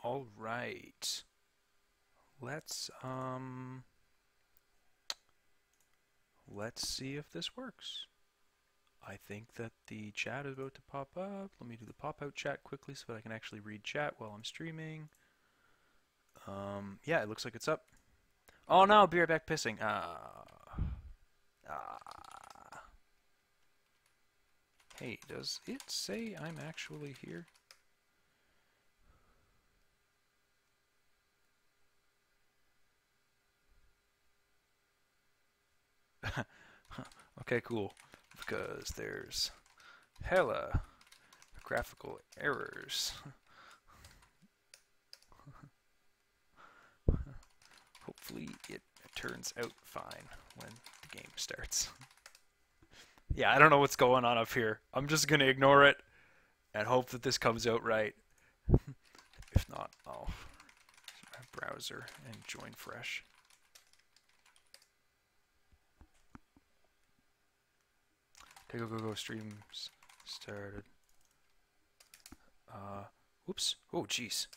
All right. Let's let's see if this works. I think that the chat is about to pop up. Let me do the pop-out chat quickly so that I can actually read chat while I'm streaming. Yeah, it looks like it's up. Oh no, be right back pissing. Hey, does it say I'm actually here? Okay, cool. Because there's hella graphical errors. Hopefully it turns out fine when the game starts. Yeah, I don't know what's going on up here. I'm just going to ignore it and hope that this comes out right. If not, I'll my browser and join fresh. Okay, go, streams started. Whoops. Oh, jeez.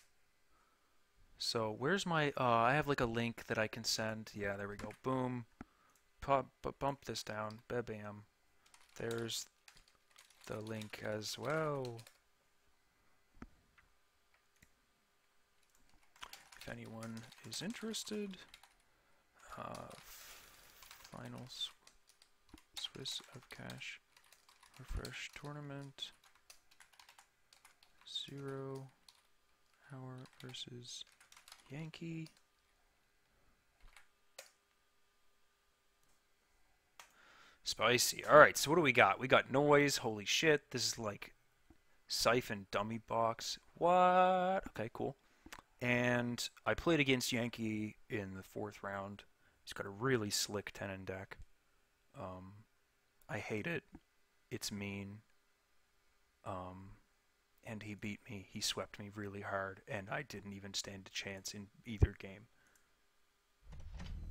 So where's my, I have like a link that I can send. Yeah, there we go. Boom. Bump this down. Bam. There's the link as well. If anyone is interested, final Swiss of cash refresh tournament 0 hour versus Yankee. Spicy. Alright, so what do we got? We got noise. Holy shit. This is like Siphon Dummy Box. What? Okay, cool. And I played against Yankee in the 4th round. He's got a really slick tenon deck. I hate it. It's mean. And he beat me. He swept me really hard, and I didn't even stand a chance in either game.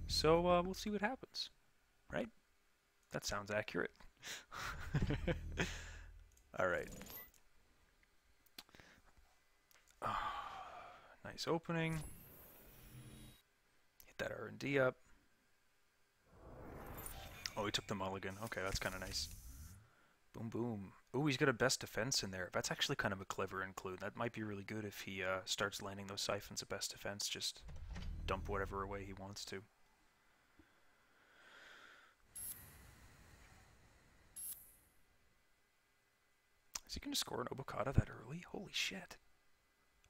So we'll see what happens, right? That sounds accurate. All right. Nice opening. Hit that R&D up. Oh, he took the mulligan. Okay, that's kind of nice. Boom, boom. Ooh, he's got a best defense in there. That's actually kind of a clever include. That might be really good if he starts landing those siphons at best defense. Just dump whatever away he wants to. Is he going to score an Obokata that early? Holy shit.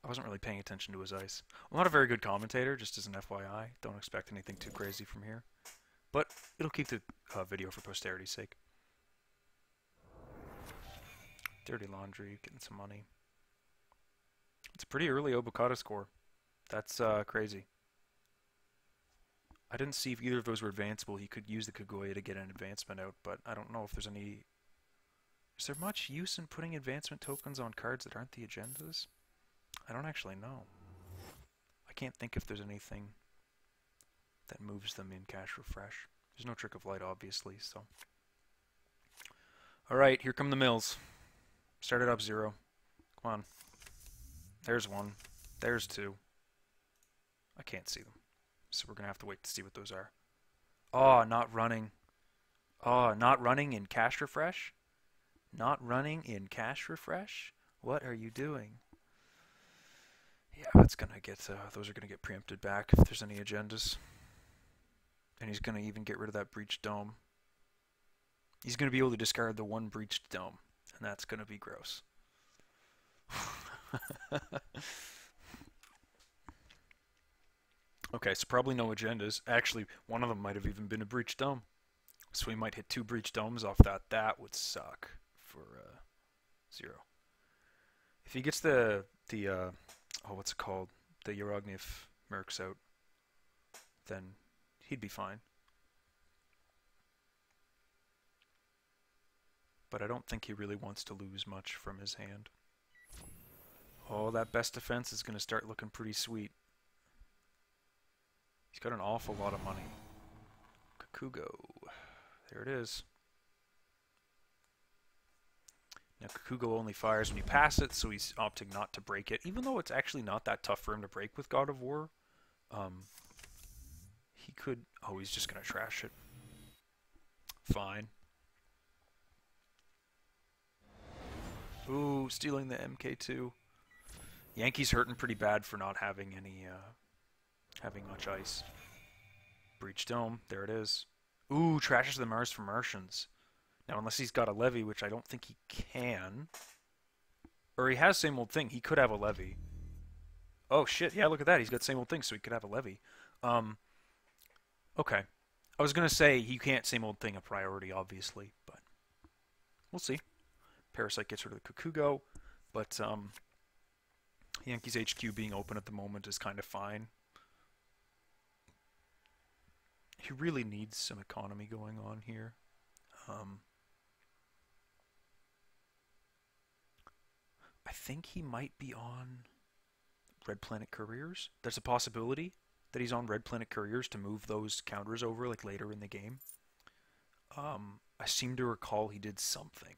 I wasn't really paying attention to his ice. I'm not a very good commentator, just as an FYI. Don't expect anything too crazy from here. But it'll keep the video for posterity's sake. Dirty Laundry, getting some money. It's a pretty early Obokata score. That's crazy. I didn't see if either of those were advanceable. He could use the Kaguya to get an advancement out, but I don't know if there's any... Is there much use in putting advancement tokens on cards that aren't the agendas? I don't actually know. I can't think if there's anything that moves them in cash refresh. There's no Trick of Light, obviously, so... Alright, here come the mills. Start it up 0. Come on. There's 1. There's 2. I can't see them. So we're going to have to wait to see what those are. Oh, not running. Oh, not running in cash refresh? Not running in cash refresh? What are you doing? Yeah, that's going to get, those are going to get preempted back if there's any agendas. And he's going to even get rid of that breached dome. He's going to be able to discard the 1 breached dome. And that's going to be gross. Okay, so probably no agendas. Actually, one of them might have even been a breached dome. So we might hit 2 breached domes off that. That would suck for 0. If he gets the oh, what's it called? The Yorognif Mercs out, then he'd be fine. But I don't think he really wants to lose much from his hand. Oh, that best defense is going to start looking pretty sweet. He's got an awful lot of money. Kakugo. There it is. Now Kakugo only fires when you pass it, so he's opting not to break it, even though it's actually not that tough for him to break with God of War. He could... Oh, he's just going to trash it. Fine. Ooh, stealing the MK2. Yankee's hurting pretty bad for not having any, having much ice. Breach Dome, there it is. Ooh, trashes the Mars for Martians. Now, unless he's got a levy, which I don't think he can. Or he has same old thing. He could have a levy. Oh, shit. Yeah, look at that. He's got same old thing, so he could have a levy. Okay. I was going to say he can't same old thing a priority, obviously, but we'll see. Parasite gets rid of the Kakugo, but Yankees HQ being open at the moment is kind of fine. He really needs some economy going on here. I think he might be on Red Planet Couriers. There's a possibility that he's on Red Planet Couriers to move those counters over like later in the game. I seem to recall he did something,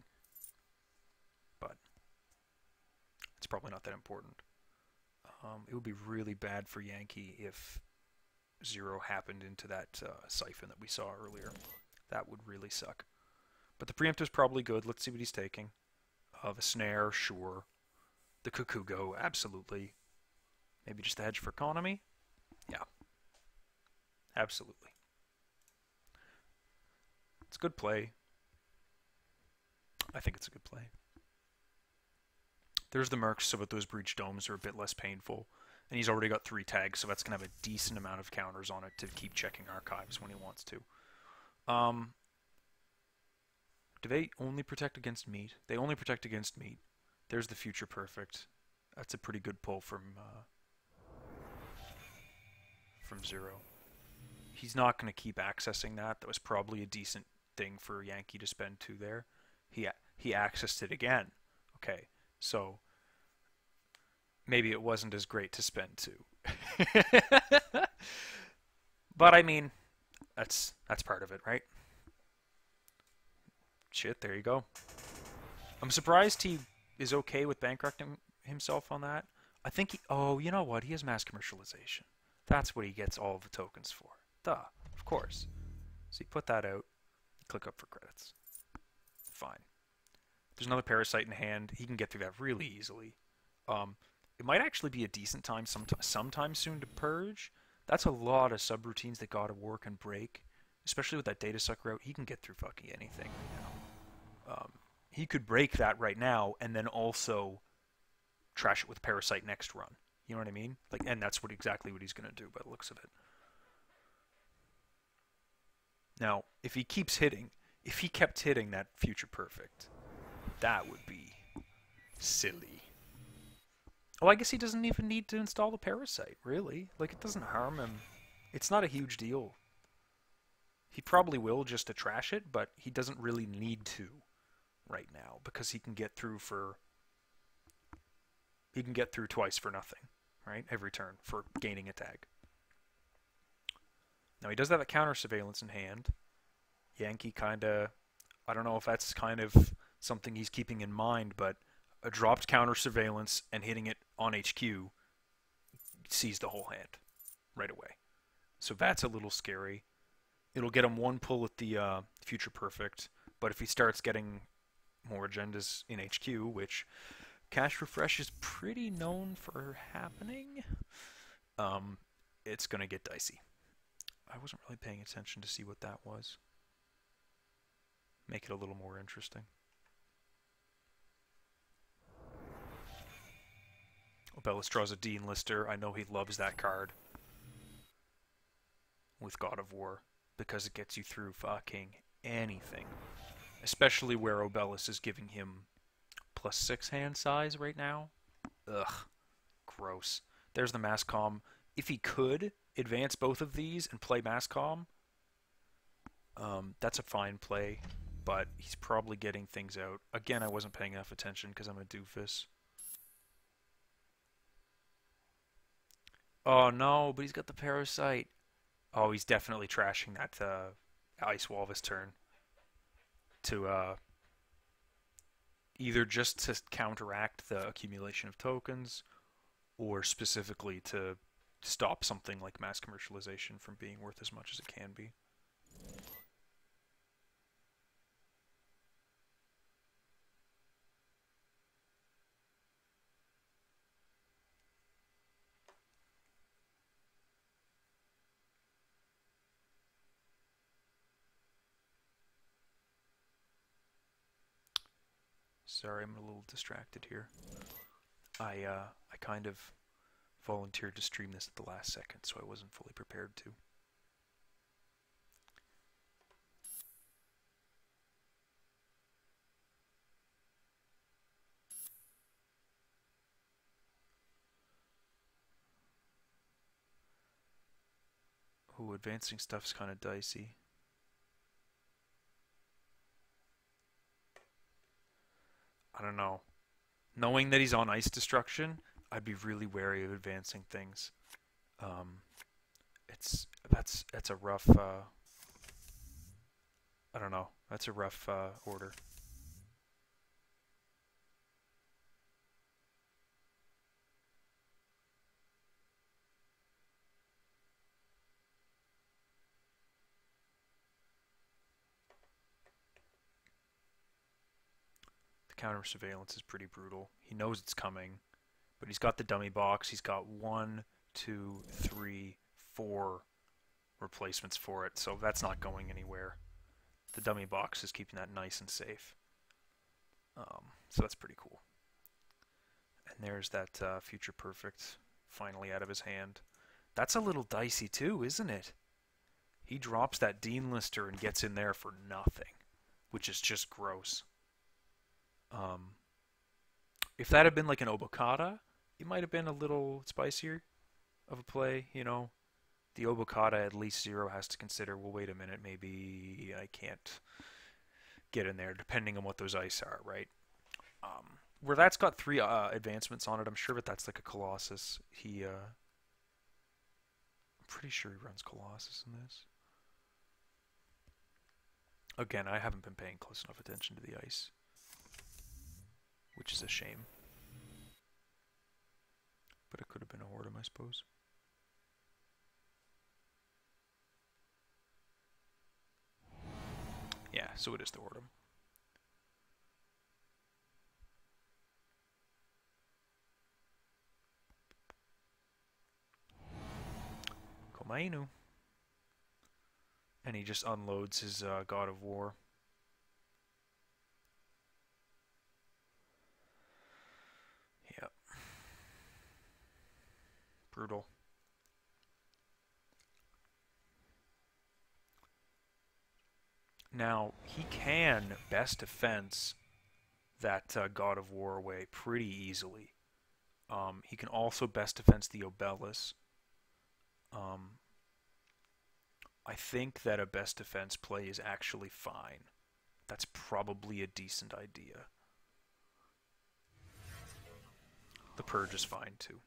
but it's probably not that important. It would be really bad for Yankee if Zero happened into that siphon that we saw earlier. That would really suck. But the preemptive's probably good. Let's see what he's taking. The snare, sure. The Kakugo, absolutely. Maybe just the hedge for economy? Yeah. Absolutely. It's a good play. I think it's a good play. There's the Mercs, so that those breach domes are a bit less painful. And he's already got 3 tags, so that's going to have a decent amount of counters on it to keep checking archives when he wants to. Do they only protect against meat? They only protect against meat. There's the Future Perfect. That's a pretty good pull from Zero. He's not going to keep accessing that. That was probably a decent thing for Yankee to spend 2 there. He accessed it again. Okay, so maybe it wasn't as great to spend 2. But I mean, that's part of it, right? Shit, there you go. I'm surprised he is okay with bankrupting himself on that. I think he... Oh, you know what? He has mass commercialization. That's what he gets all of the tokens for. Duh, of course. So you put that out, click up for credits. Fine. There's another Parasite in hand. He can get through that really easily. It might actually be a decent time sometime soon to purge. That's a lot of subroutines that God of War can break. Especially with that data sucker out, he can get through fucking anything right now. He could break that right now and then also trash it with Parasite next run. You know what I mean? Like, and that's exactly what he's going to do by the looks of it. Now, if he keeps hitting, if he kept hitting that Future Perfect, that would be silly. Oh, I guess he doesn't even need to install the Parasite, really. Like, it doesn't harm him. It's not a huge deal. He probably will just to trash it, but he doesn't really need to right now because he can get through twice for nothing, right? Every turn for gaining a tag. Now he does have a counter surveillance in hand. Yankee kinda, I don't know if that's kind of something he's keeping in mind, but a dropped counter surveillance and hitting it on HQ sees the whole hand right away. So that's a little scary. It'll get him 1 pull at the Future Perfect, but if he starts getting more agendas in HQ, which Cache Refresh is pretty known for happening, it's going to get dicey. I wasn't really paying attention to see what that was. Make it a little more interesting. Obelus draws a Dean Lister. I know he loves that card with God of War because it gets you through fucking anything. Especially where Obelus is giving him +6 hand size right now. Ugh. Gross. There's the Mass Comm. If he could advance both of these and play Mass Comm, that's a fine play, but he's probably getting things out. Again, I wasn't paying enough attention because I'm a doofus. Oh no, but he's got the Parasite. Oh, he's definitely trashing that Ice Wall this turn. either just to counteract the accumulation of tokens, or specifically to stop something like mass commercialization from being worth as much as it can be. Sorry, I'm a little distracted here. I kind of volunteered to stream this at the last second, so I wasn't fully prepared to. Ooh, advancing stuff's kind of dicey. I don't know. Knowing that he's on ice destruction, I'd be really wary of advancing things. That's a rough. I don't know. That's a rough order. The counter surveillance is pretty brutal. He knows it's coming, but he's got the dummy box. He's got 1, 2, 3, 4 replacements for it, so that's not going anywhere. The dummy box is keeping that nice and safe. So that's pretty cool. And there's that Future Perfect finally out of his hand. That's a little dicey too, isn't it? He drops that Dean Lister and gets in there for nothing, which is just gross. If that had been like an Obokata, it might have been a little spicier of a play, you know. The Obokata, at least Zero has to consider, well, wait a minute, maybe I can't get in there, depending on what those ice are, right? Where that's got 3 advancements on it, I'm sure that that's like a Colossus. I'm pretty sure he runs Colossus in this. Again, I haven't been paying close enough attention to the ice, which is a shame. But it could have been a Hordem, I suppose. Yeah, so it is the Hordem. Komainu. And he just unloads his God of War. Yep. Brutal. Now, he can best defense that God of War away pretty easily. He can also best defense the Obelus. I think that a best defense play is actually fine. That's probably a decent idea. The Purge is fine too.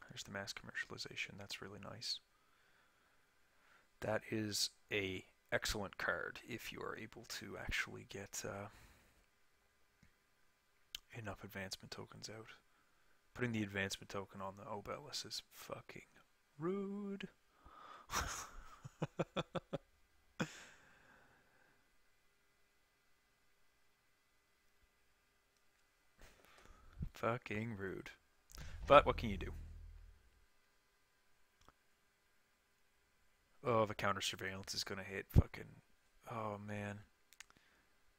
There's the mass commercialization. That's really nice. That is a excellent card if you are able to actually get enough advancement tokens out. Putting the advancement token on the Obelus is fucking rude. Fucking rude. But what can you do? Oh, the counter surveillance is gonna hit fucking. Oh man.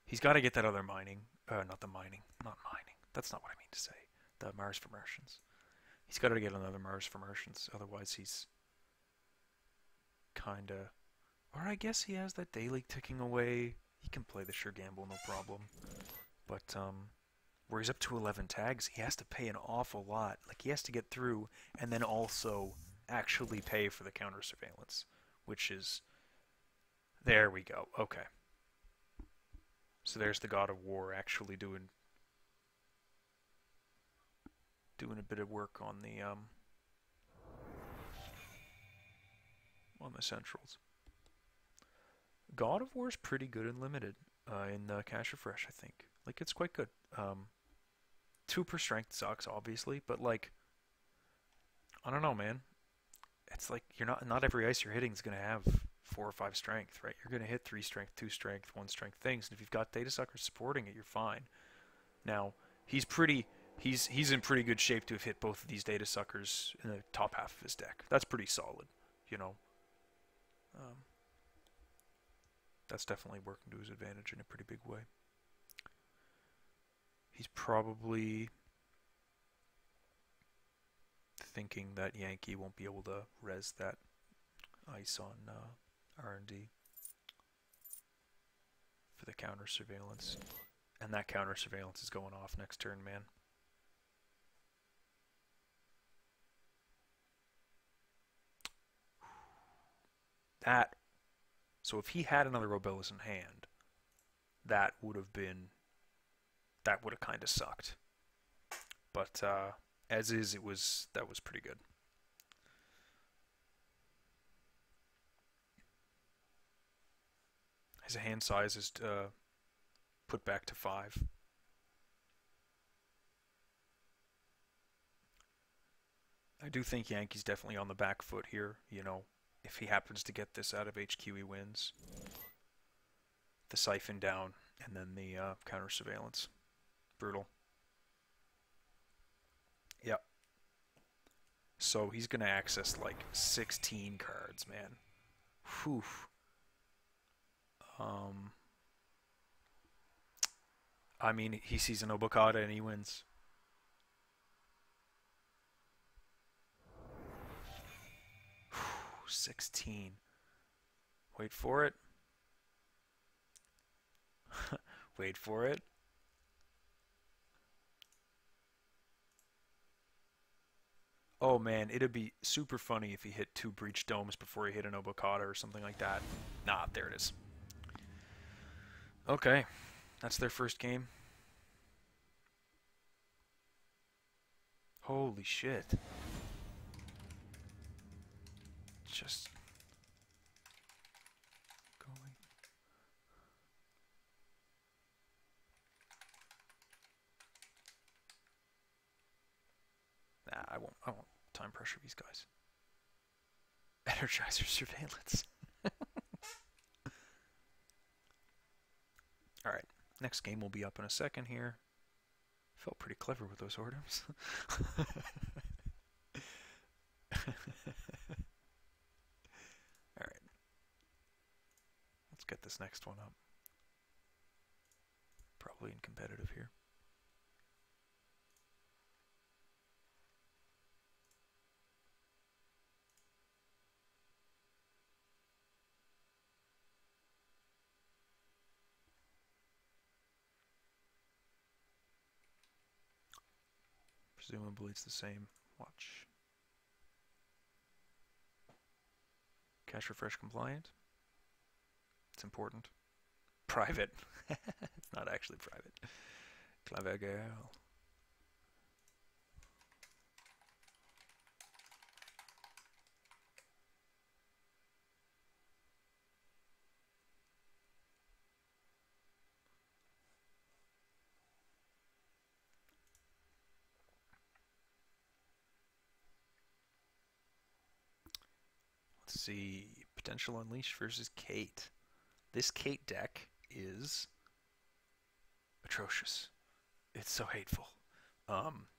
He's got to get that other mining. Not the mining. Not mining. That's not what I mean to say. The Mars for Martians. He's got to get another Mars for Martians. Otherwise, he's kinda. Or I guess he has that daily ticking away. He can play the sure gamble, no problem. But where he's up to 11 tags, he has to pay an awful lot. Like, he has to get through and then also actually pay for the counter surveillance, which is... There we go. Okay. So there's the God of War actually doing a bit of work on the centrals. God of War is pretty good and limited in cash refresh, I think. Like, it's quite good. 2 per strength sucks, obviously, but like, I don't know, man. It's like you're not every ice you're hitting is gonna have 4 or 5 strength, right? You're gonna hit 3 strength, 2 strength, 1 strength things, and if you've got data suckers supporting it, you're fine. Now, he's in pretty good shape to have hit both of these data suckers in the top half of his deck. That's pretty solid, you know. That's definitely working to his advantage in a pretty big way. He's probably thinking that Yankee won't be able to res that ice on R&D for the counter surveillance. And that counter surveillance is going off next turn, man. So if he had another Robelis in hand, that would have kind of sucked. But as is, that was pretty good. His hand size is put back to 5. I do think Yankee's definitely on the back foot here, you know. If he happens to get this out of HQ, he wins. The siphon down, and then the counter surveillance. Brutal. Yep. So he's going to access like 16 cards, man. Whew. I mean, he sees an Obokata and he wins. 16. Wait for it. Wait for it. Oh man, it'd be super funny if he hit 2 Breach Domes before he hit an Obokata or something like that. Nah, there it is. Okay, that's their first game. Holy shit. Just going. Nah, I won't time pressure these guys. Energizer surveillance. Alright, next game will be up in a second here. Felt pretty clever with those orders. Alright. Let's get this next one up. Probably in competitive here. Presumably it's the same. Watch. Cache refresh compliant. It's important. Private. It's not actually private. Clavegal. Let's see. Potential Unleash versus Kate. This Kate deck is atrocious. It's so hateful.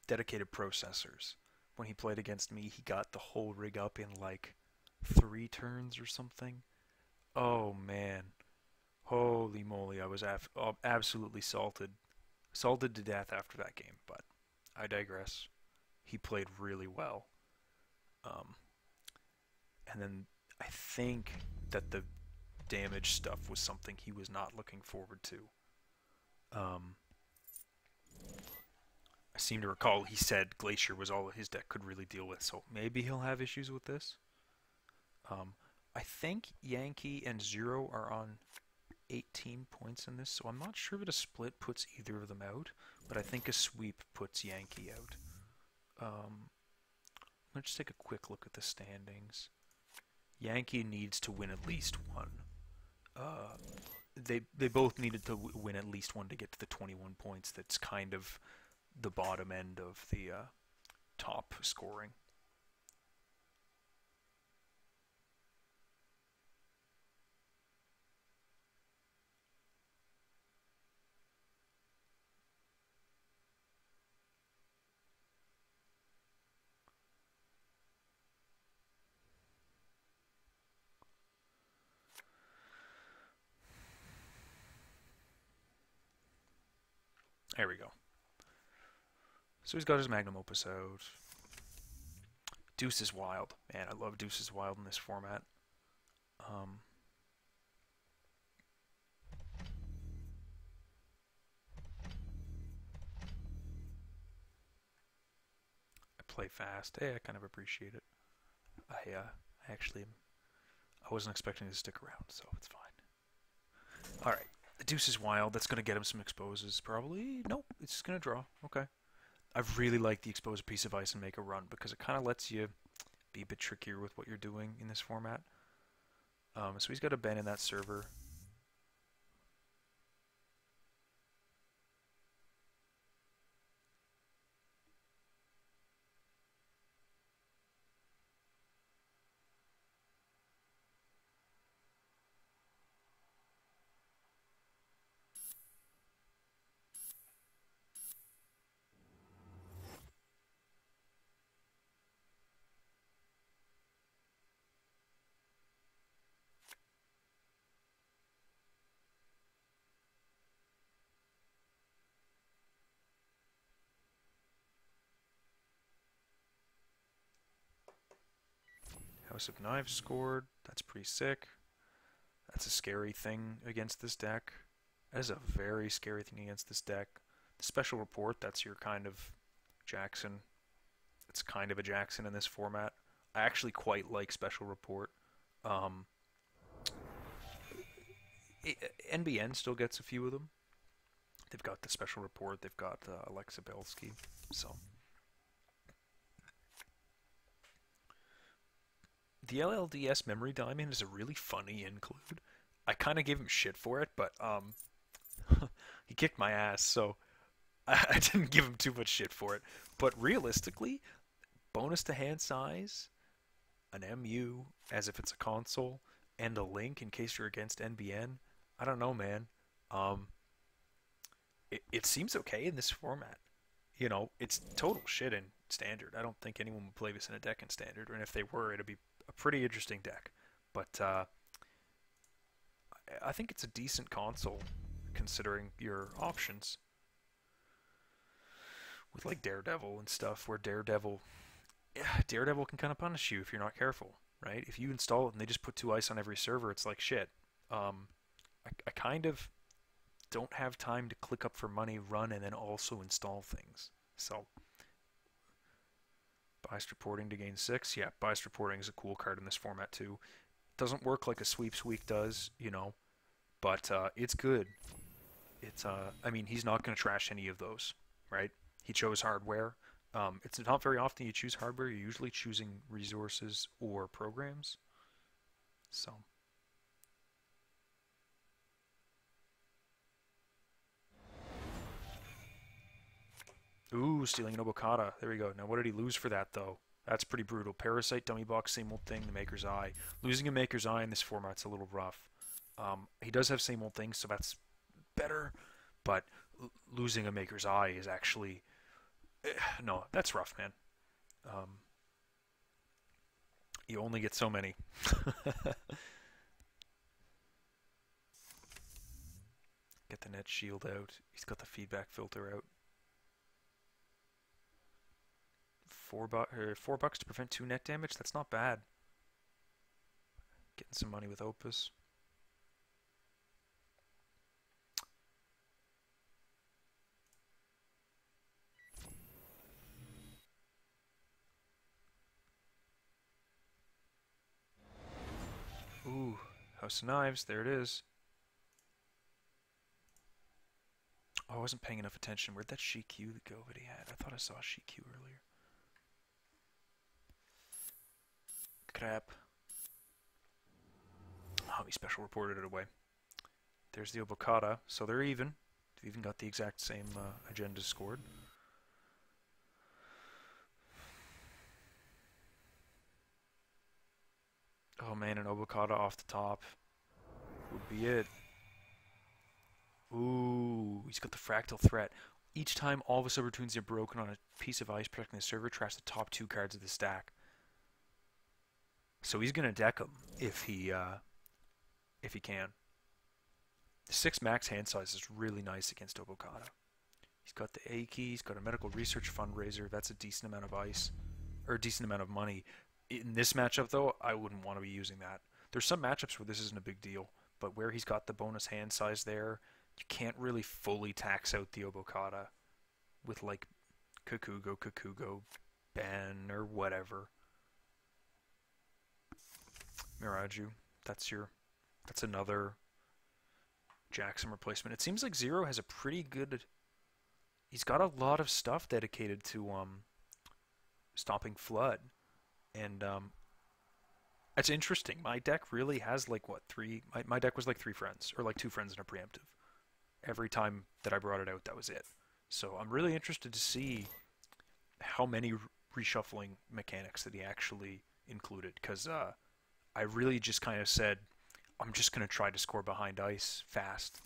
Dedicated processors. When he played against me, he got the whole rig up in like 3 turns or something. Oh man. Holy moly, I was absolutely salted to death after that game, but I digress. He played really well. And then I think that the damage stuff was something he was not looking forward to. I seem to recall he said Glacier was all his deck could really deal with, so maybe he'll have issues with this. I think Yankee and Zero are on 18 points in this, so I'm not sure that a split puts either of them out, but I think a sweep puts Yankee out. Let's take a quick look at the standings. Yankee needs to win at least one. They both needed to win at least one to get to the 21 points. That's kind of the bottom end of the top scoring. There we go. So he's got his magnum opus out. Deuce is wild. Man, I love Deuce is wild in this format. I play fast. Hey, I kind of appreciate it. I wasn't expecting to stick around, so it's fine. Alright. The Deuce is wild. That's going to get him some exposes. Probably. Nope. It's just going to draw. Okay. I really like the expose a piece of ice and make a run because it kind of lets you be a bit trickier with what you're doing in this format. So he's got a Ben in that server. House of Knives scored. That's pretty sick. That's a scary thing against this deck. That is a very scary thing against this deck. The Special Report, that's your kind of Jackson. It's kind of a Jackson in this format. I actually quite like Special Report. NBN still gets a few of them. They've got the Special Report. They've got Alexa Belsky. So the LLDS Memory Diamond is a really funny include. I kind of gave him shit for it, but he kicked my ass, so I didn't give him too much shit for it. But realistically, bonus to hand size, an MU as if it's a console, and a link in case you're against NBN. I don't know, man. It seems okay in this format. You know, it's total shit in Standard. I don't think anyone would play this in a deck in Standard, and if they were, it'd be a pretty interesting deck. But I think it's a decent console considering your options. With like Daredevil and stuff, where Daredevil can kind of punish you if you're not careful, right? If you install it and they just put 2 ice on every server, it's like shit. I kind of don't have time to click up for money, run, and then also install things. So, biased reporting to gain 6. Yeah, biased reporting is a cool card in this format too. Doesn't work like a sweeps week does, you know, but it's good. It's I mean, he's not going to trash any of those, right? He chose hardware. It's not very often you choose hardware. You're usually choosing resources or programs. So. Ooh, stealing an Obokata. There we go. Now, what did he lose for that, though? That's pretty brutal. Parasite, Dummy Box, same old thing, the Maker's Eye. Losing a Maker's Eye in this format's a little rough. He does have same old things, so that's better. But losing a Maker's Eye is actually... no, that's rough, man. You only get so many. Get the net shield out. He's got the feedback filter out. $4 to prevent 2 net damage. That's not bad. Getting some money with Opus. House of Knives, there it is. Oh, I wasn't paying enough attention. Where'd that Shiq go that he had? I thought I saw Shiq earlier. Crap. Oh, he special reported it away. There's the Obokata, so they're even. They've even got the exact same agenda scored. Oh man, an Obokata off the top would be it. Ooh, he's got the Fractal Threat. Each time all of his subroutines are broken on a piece of ice protecting the server, trash the top 2 cards of the stack. So he's gonna deck them if he can. The 6 max hand size is really nice against Obokata. He's got the A key, he's got a medical research fundraiser, that's a decent amount of ice, or a decent amount of money. In this matchup though, I wouldn't want to be using that. There's some matchups where this isn't a big deal, but where he's got the bonus hand size there, you can't really fully tax out the Obokata with like Kakugo, Ben, or whatever. Miraju, that's another Jackson replacement. It seems like Zero has a pretty good. He's got a lot of stuff dedicated to stopping Flood, and it's interesting. My deck really has like what 3? My deck was like 3 friends or like 2 friends and a preemptive. Every time that I brought it out, that was it. So I'm really interested to see how many reshuffling mechanics that he actually included, because I really just kind of said, I'm just going to try to score behind ice fast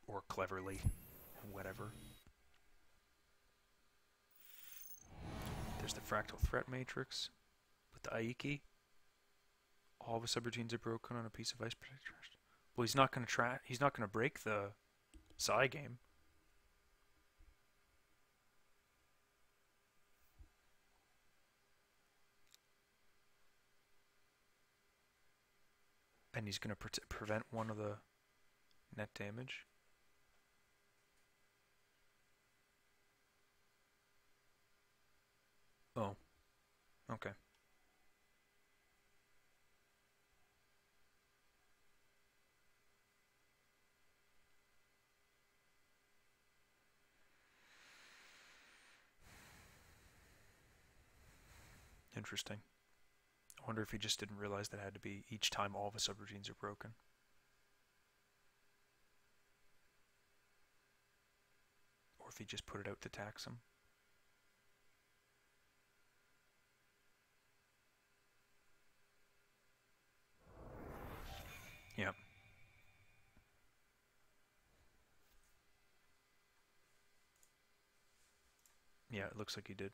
or cleverly, whatever. There's the Fractal Threat Matrix with the Aiki. All of his subroutines are broken on a piece of ice protector. Well, he's not going to break the Psy game. And he's going to prevent one of the net damage. Oh, okay. Interesting. I wonder if he just didn't realize that it had to be each time all of his subroutines are broken. Or if he just put it out to tax him. Yeah. Yeah, it looks like he did.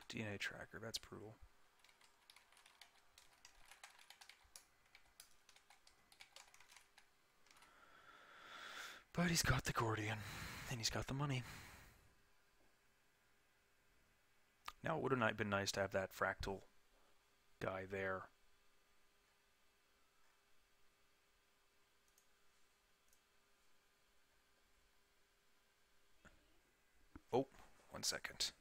DNA tracker, that's brutal. But he's got the Gordian, and he's got the money. Now, it would have been nice to have that Fractal guy there. Oh, 1 second.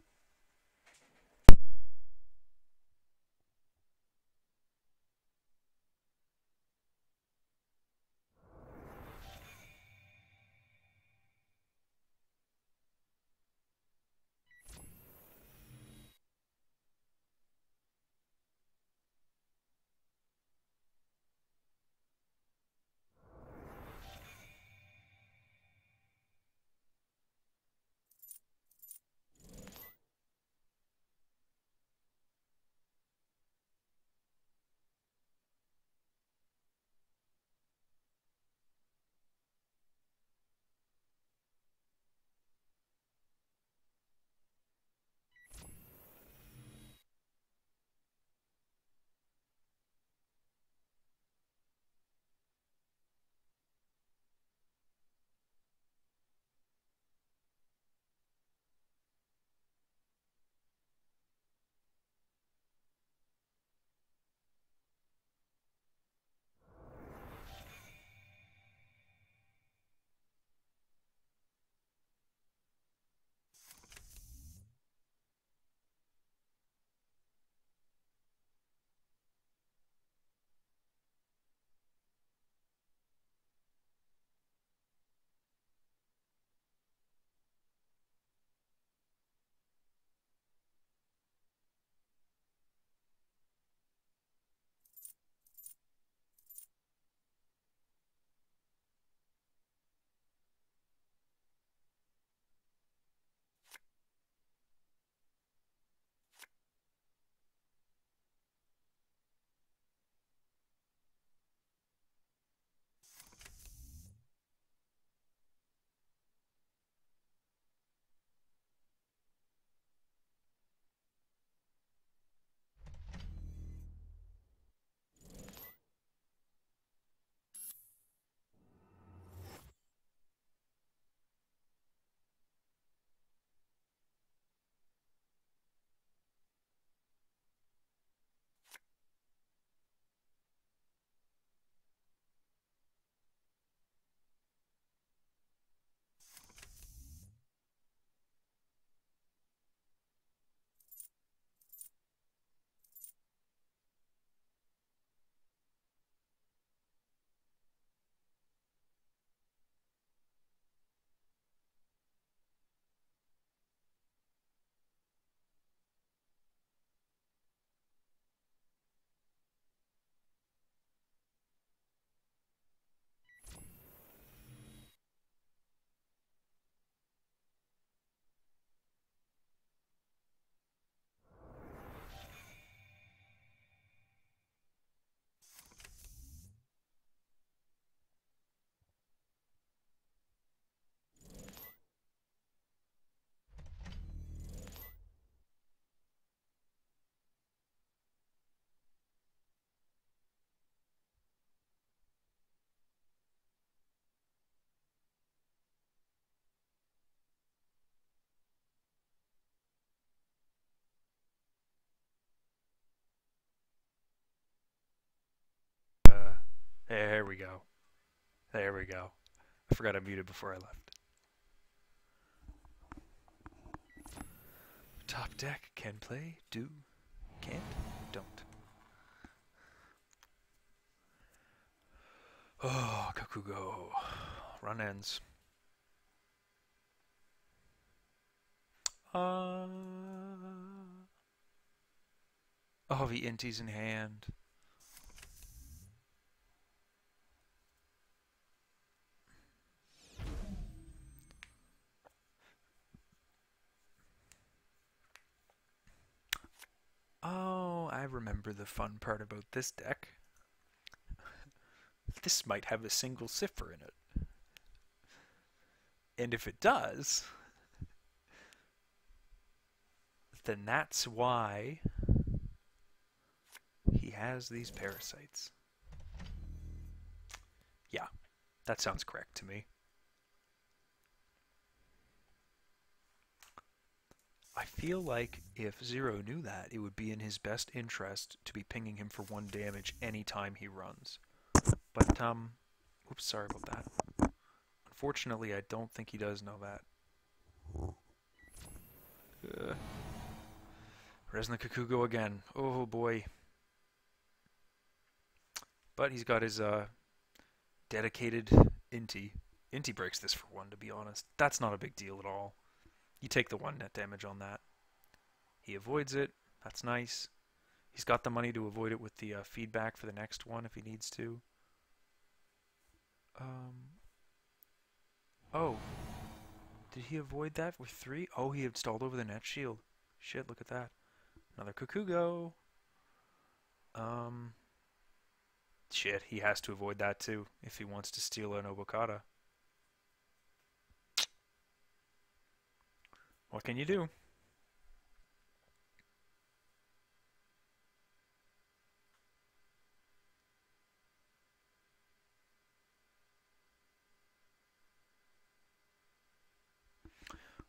There we go. There we go. I forgot I muted before I left. Top deck, can play, do, can't, don't. Oh, Kakugo. Run ends. Oh, the inties in hand. Oh, I remember the fun part about this deck. This might have a single cipher in it. And if it does, then that's why he has these parasites. Yeah, that sounds correct to me. I feel like if Zero knew that, it would be in his best interest to be pinging him for 1 damage anytime he runs. But, oops, sorry about that. Unfortunately, I don't think he does know that. Resna Kakugo again. Oh boy. But he's got his dedicated Inti. Inti breaks this for 1, to be honest. That's not a big deal at all. You take the 1 net damage on that. He avoids it. That's nice. He's got the money to avoid it with the feedback for the next one if he needs to. Oh. Did he avoid that with 3? Oh, he installed over the net shield. Shit, look at that. Another Kakugo. Shit, he has to avoid that too if he wants to steal an Obokata. What can you do?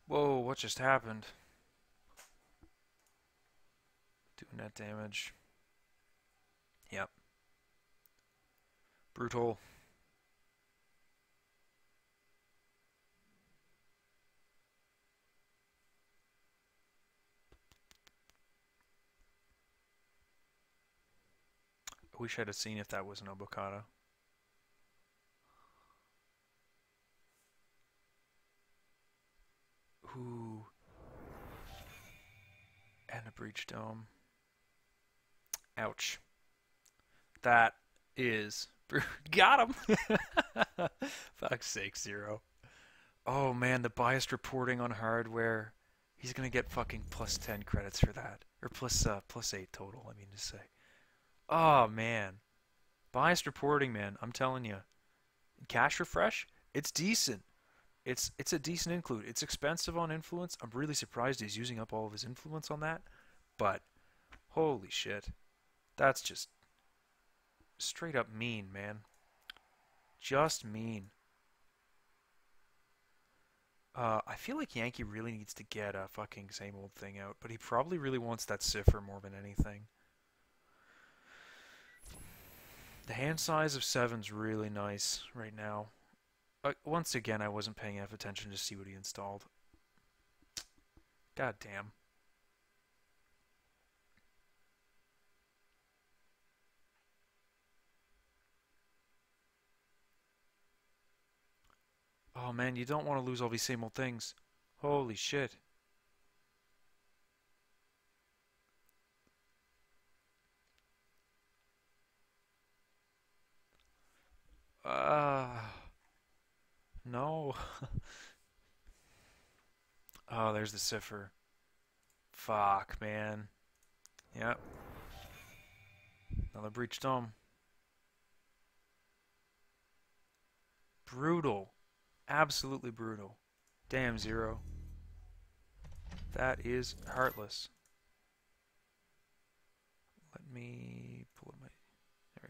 Whoa, what just happened? Doing net damage. Yep. Brutal. I wish I'd have seen if that was an Obokata. Ooh. And a breach dome. Ouch. That is... Got him! Fuck's sake, Zero. Oh man, the biased reporting on hardware. He's gonna get fucking plus 10 credits for that. Or plus 8 total, I mean to say. Oh man. Biased reporting, man. I'm telling you. Cash refresh, it's decent. It's a decent include. It's expensive on influence. I'm really surprised he's using up all of his influence on that. But, holy shit. That's just straight up mean, man. Just mean. I feel like Yankee really needs to get a fucking same old thing out, but he probably really wants that cipher more than anything. The hand size of 7's really nice right now. Once again, I wasn't paying enough attention to see what he installed. God damn. Oh man, you don't want to lose all these same old things. Holy shit. No. Oh, there's the cipher. Fuck, man. Yep. Another breach dome. Brutal. Absolutely brutal. Damn, Zero. That is heartless. Let me pull up my... There we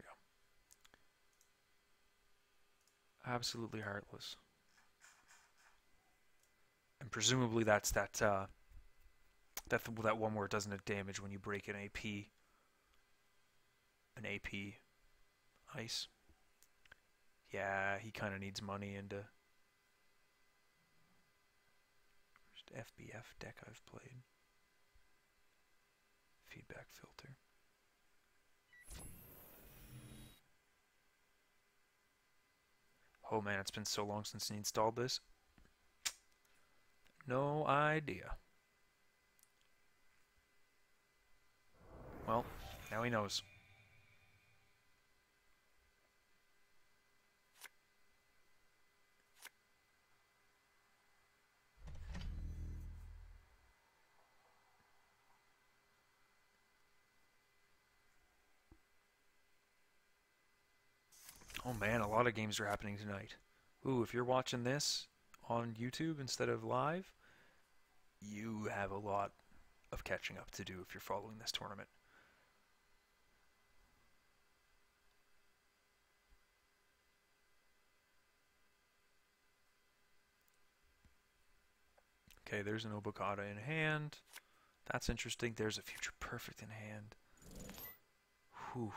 go. Absolutely heartless. And presumably that's that one where it doesn't have damage when you break an AP. An AP ice. Yeah, he kind of needs money into first FBF deck I've played. Feedback filter. Oh man, it's been so long since he installed this. No idea. Well, now he knows. Oh man, a lot of games are happening tonight. Ooh, if you're watching this on YouTube instead of live, you have a lot of catching up to do if you're following this tournament. Okay, there's an Obokata in hand. That's interesting. There's a Future Perfect in hand. Whew.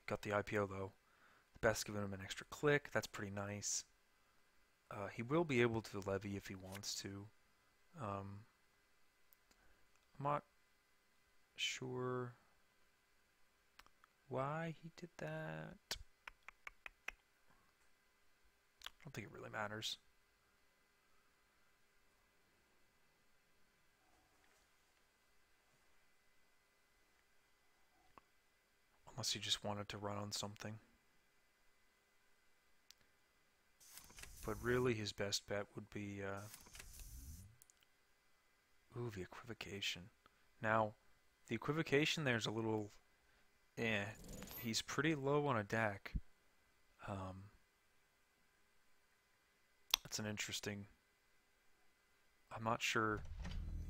Got the IPO though. Best giving him an extra click. That's pretty nice. He will be able to levy if he wants to. I'm not sure why he did that. I don't think it really matters. Unless he just wanted to run on something. But really his best bet would be ooh, the equivocation. Now, the equivocation there's a little he's pretty low on a deck. That's an interesting. I'm not sure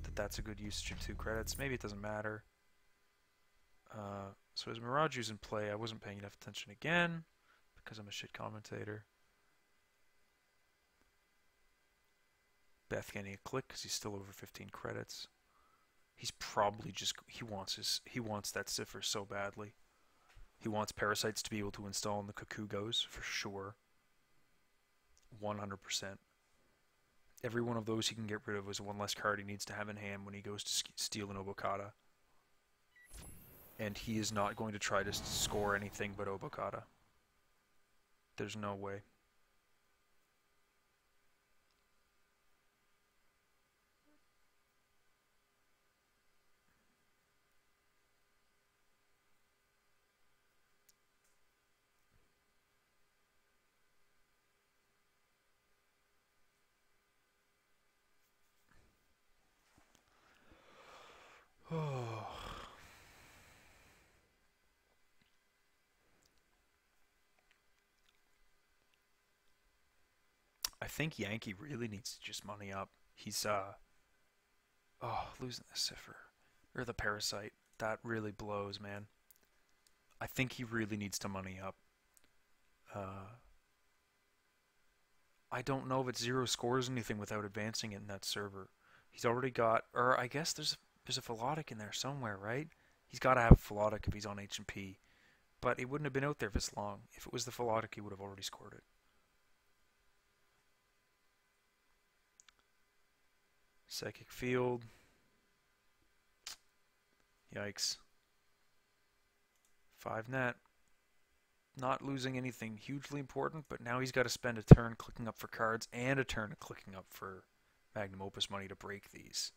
that that's a good usage of 2 credits. Maybe it doesn't matter. So as Miraju's in play, I wasn't paying enough attention again because I'm a shit commentator. Beth getting a click because he's still over 15 credits. He's probably just he wants that cipher so badly. He wants parasites to be able to install in the Kakugos for sure. 100%. Every one of those he can get rid of is one less card he needs to have in hand when he goes to steal an Obokata. And he is not going to try to score anything but Obokata. There's no way. Oh. I think Yankee really needs to just money up. He's losing the cipher or the parasite. That really blows, man. I think he really needs to money up. I don't know if it's 0 scores anything without advancing it in that server. He's already got, or I guess there's a Philotic in there somewhere, right? He's got to have a Philotic if he's on H&P. But it wouldn't have been out there this long. If it was the Philotic, he would have already scored it. Psychic Field. Yikes. 5 net. Not losing anything hugely important, but now he's got to spend a turn clicking up for cards and a turn clicking up for Magnum Opus money to break these.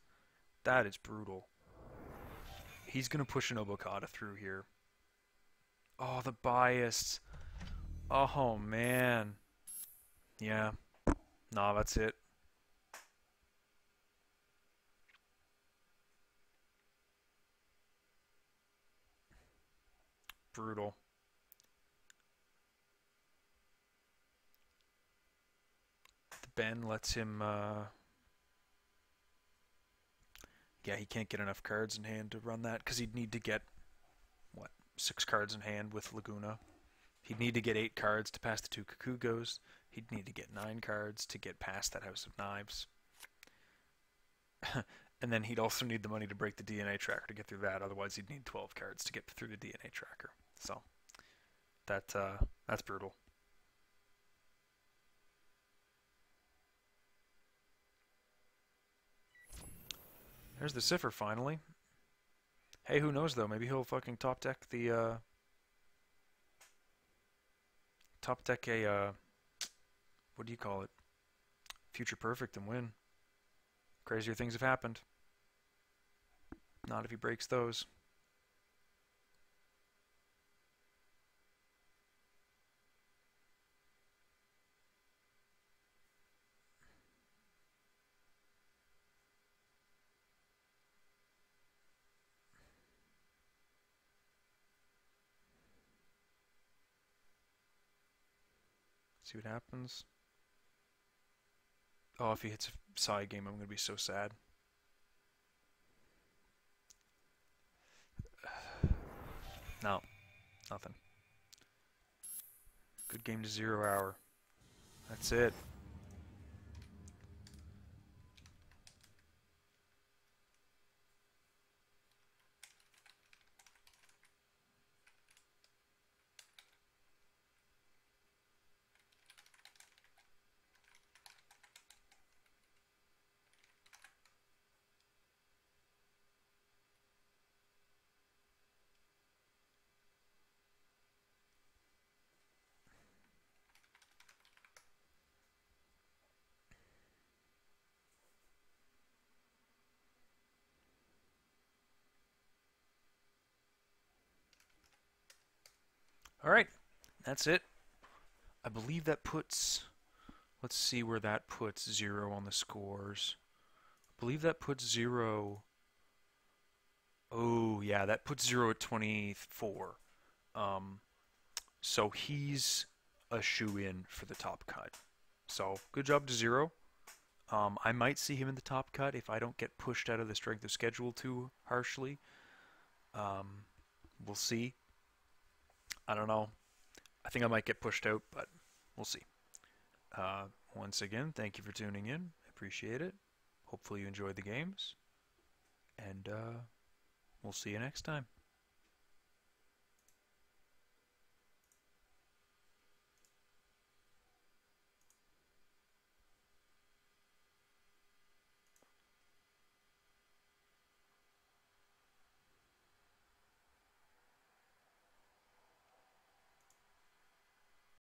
That is brutal. He's going to push an Obokata through here. Oh, the bias. Oh, man. Yeah. Nah, that's it. Brutal. The Ben lets him, yeah, he can't get enough cards in hand to run that, because he'd need to get, what, 6 cards in hand with Laguna. He'd need to get 8 cards to pass the 2 Kakugos. He'd need to get 9 cards to get past that House of Knives. And then he'd also need the money to break the DNA tracker to get through that. Otherwise, he'd need 12 cards to get through the DNA tracker. So, that's brutal. There's the Cipher finally. Hey, who knows though? Maybe he'll fucking top deck the top deck a what do you call it? Future Perfect and win. Crazier things have happened. Not if he breaks those. See what happens. Oh, if he hits a side game, I'm going to be so sad. No, nothing. Good game to 0 hour. That's it. Alright, that's it. I believe that puts... Let's see where that puts 0 on the scores. I believe that puts 0... Oh, yeah, that puts 0 at 24. So he's a shoe-in for the top cut. So, good job to 0. I might see him in the top cut if I don't get pushed out of the strength of schedule too harshly. We'll see. I don't know. I think I might get pushed out, but we'll see. Once again, thank you for tuning in. I appreciate it. Hopefully you enjoyed the games. And we'll see you next time.